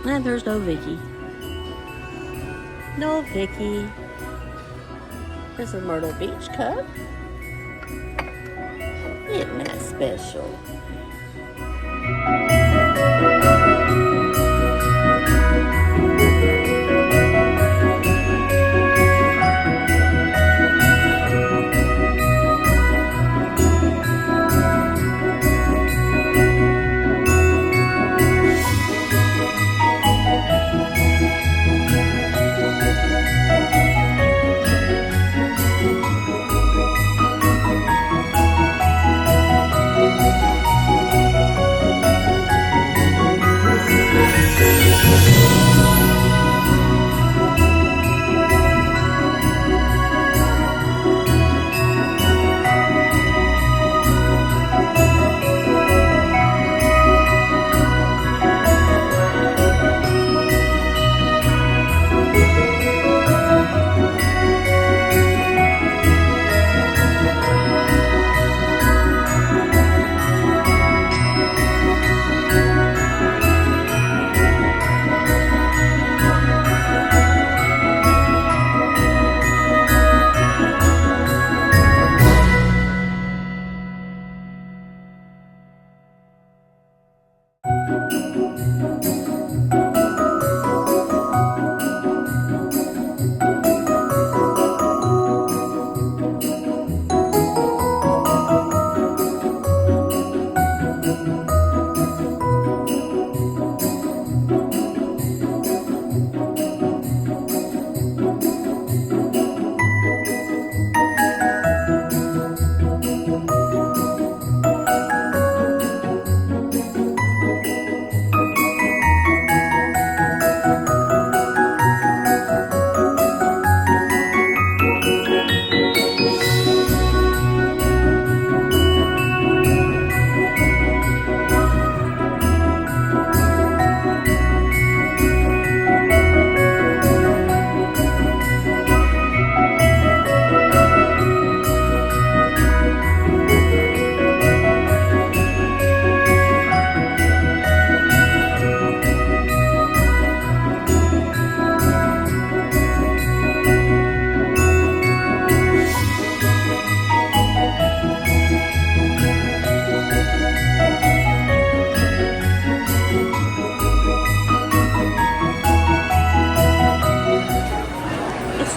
And there's no Vicky. No Vicky. There's a Myrtle Beach cup. Isn't that special?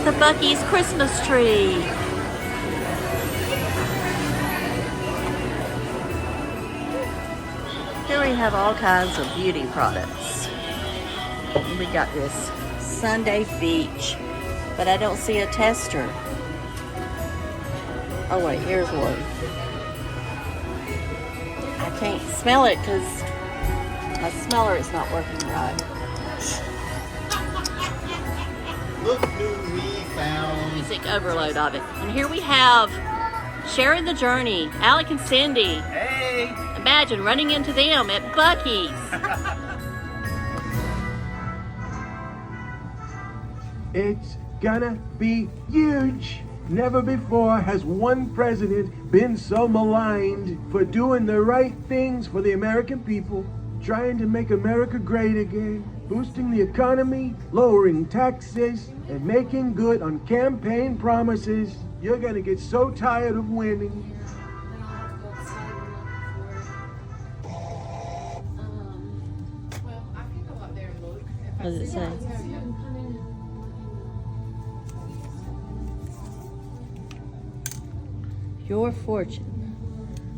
The Buc-ee's Christmas tree. Here we have all kinds of beauty products. We got this Sunday Beach, but I don't see a tester. Oh wait, here's one. I can't smell it because my smeller is not working right. Look who we found. Music overload of it. And here we have sharing the journey, Alec and Cindy. Hey! Imagine running into them at Buc-ee's. It's gonna be huge. Never before has one president been so maligned for doing the right things for the American people, trying to make America great again, boosting the economy, lowering taxes, and making good on campaign promises. You're gonna get so tired of winning. What does it say? Your fortune.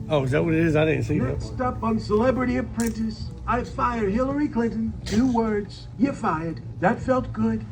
Oh, is that what it is? I didn't see that. Next up on Celebrity Apprentice, I fired Hillary Clinton. 2 words. You're fired. That felt good.